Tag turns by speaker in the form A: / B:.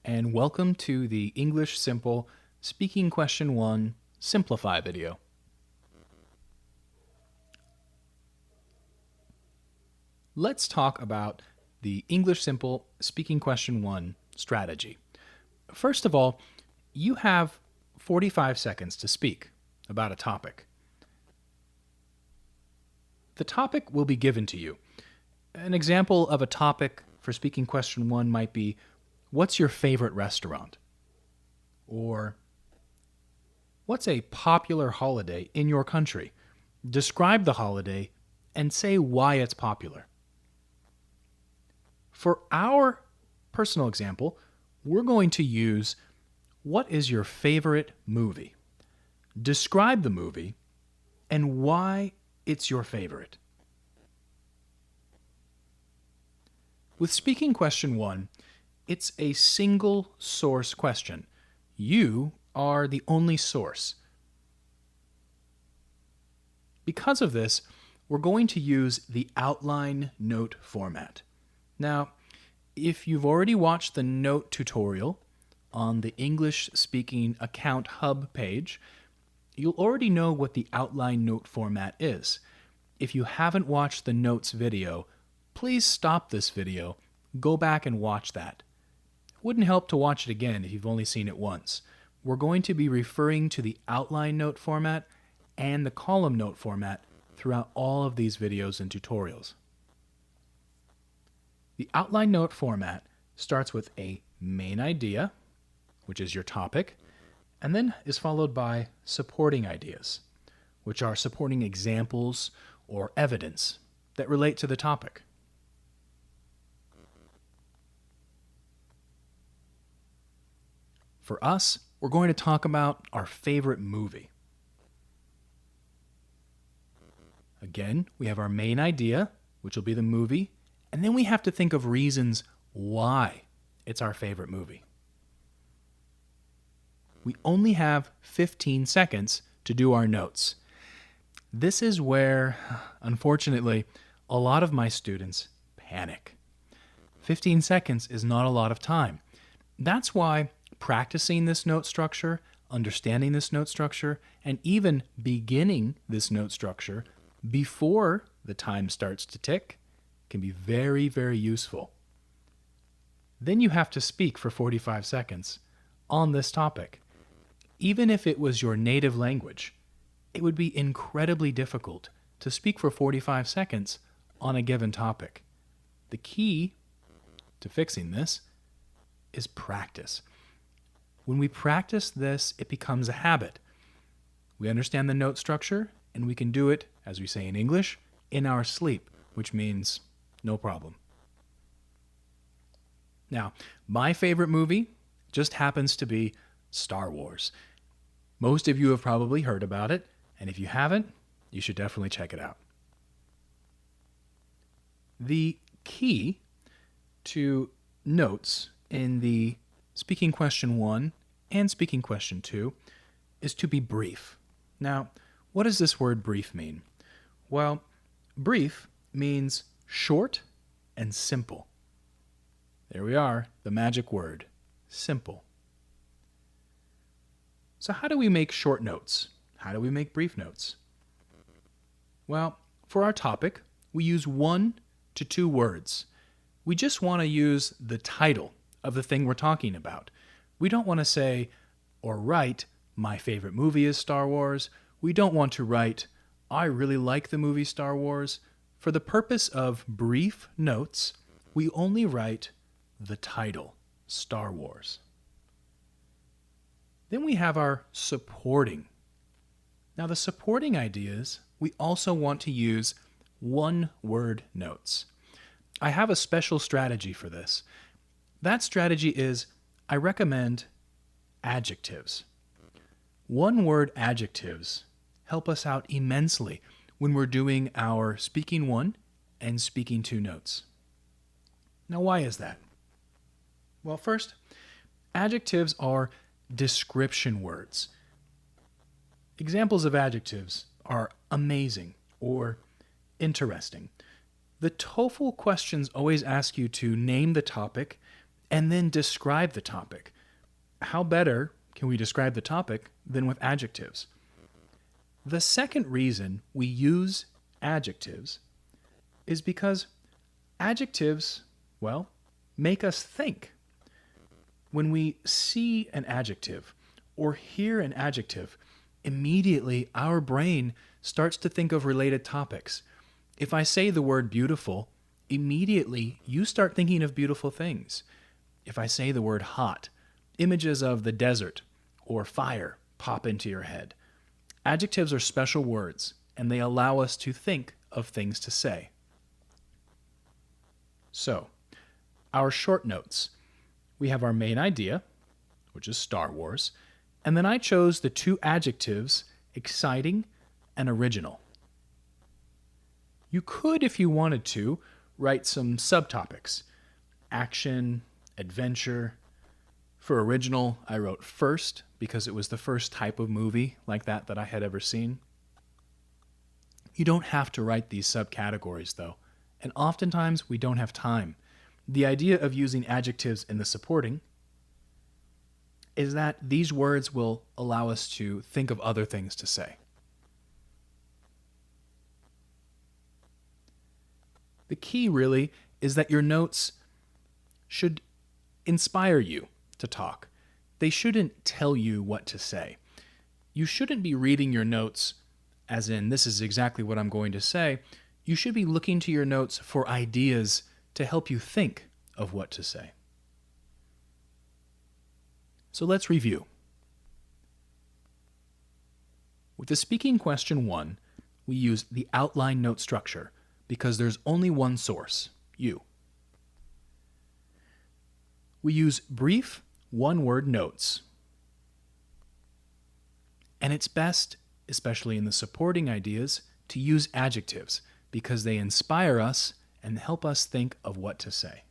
A: and welcome to the English Simple Speaking Question 1 Simplify video. Let's talk about the English Simple Speaking Question 1 strategy. First of all, you have 45 seconds to speak about a topic. The topic will be given to you. An example of a topic for Speaking Question 1 might be, what's your favorite restaurant? Or, what's a popular holiday in your country? Describe the holiday and say why it's popular. For our personal example, we're going to use, what is your favorite movie? Describe the movie and why it's your favorite. With Speaking Question 1, it's a single source question. You are the only source. Because of this, we're going to use the outline note format. Now, if you've already watched the note tutorial on the English Speaking Account Hub page, you'll already know what the outline note format is. If you haven't watched the notes video, please stop this video, go back and watch that. It wouldn't help to watch it again if you've only seen it once. We're going to be referring to the outline note format and the column note format throughout all of these videos and tutorials. The outline note format starts with a main idea, which is your topic, and then is followed by supporting ideas, which are supporting examples or evidence that relate to the topic. For us, we're going to talk about our favorite movie. Again, we have our main idea, which will be the movie, and then we have to think of reasons why it's our favorite movie. We only have 15 seconds to do our notes. This is where, unfortunately, a lot of my students panic. 15 seconds is not a lot of time. That's why practicing this note structure, understanding this note structure, and even beginning this note structure before the time starts to tick can be very, very useful. Then you have to speak for 45 seconds on this topic. Even if it was your native language, it would be incredibly difficult to speak for 45 seconds on a given topic. The key to fixing this is practice. When we practice this, it becomes a habit. We understand the note structure, and we can do it, as we say in English, in our sleep, which means no problem. Now, my favorite movie just happens to be Star Wars. Most of you have probably heard about it, and if you haven't, you should definitely check it out. The key to notes in the Speaking Question 1 and Speaking Question 2 is to be brief. Now, what does this word brief mean? Well, brief means short and simple. There we are, the magic word, simple. So how do we make short notes? How do we make brief notes? Well, for our topic, we use 1 to 2 words. We just want to use the title of the thing we're talking about. We don't want to say or write, my favorite movie is Star Wars. We don't want to write, I really like the movie Star Wars. For the purpose of brief notes, we only write the title, Star Wars. Then we have our supporting. Now the supporting ideas, we also want to use 1-word notes. I have a special strategy for this. That strategy is, I recommend adjectives. 1-word adjectives help us out immensely when we're doing our Speaking 1 and Speaking 2 notes. Now, why is that? Well, first, adjectives are description words. Examples of adjectives are amazing or interesting. The TOEFL questions always ask you to name the topic and then describe the topic. How better can we describe the topic than with adjectives? The second reason we use adjectives is because adjectives, well, make us think. When we see an adjective or hear an adjective, immediately our brain starts to think of related topics. If I say the word beautiful, immediately you start thinking of beautiful things. If I say the word hot, images of the desert or fire pop into your head. Adjectives are special words, and they allow us to think of things to say. So, our short notes. We have our main idea, which is Star Wars, and then I chose the two adjectives, exciting and original. You could, if you wanted to, write some subtopics. Action, adventure. For original, I wrote first because it was the first type of movie like that I had ever seen. You don't have to write these subcategories, though, and oftentimes we don't have time. The idea of using adjectives in the supporting is that these words will allow us to think of other things to say. The key really is that your notes should inspire you to talk. They shouldn't tell you what to say. You shouldn't be reading your notes as in, this is exactly what I'm going to say. You should be looking to your notes for ideas to help you think of what to say. So let's review. With the speaking question 1, we use the outline note structure because there's only one source, you. We use brief, one-word notes. And it's best, especially in the supporting ideas, to use adjectives because they inspire us and help us think of what to say.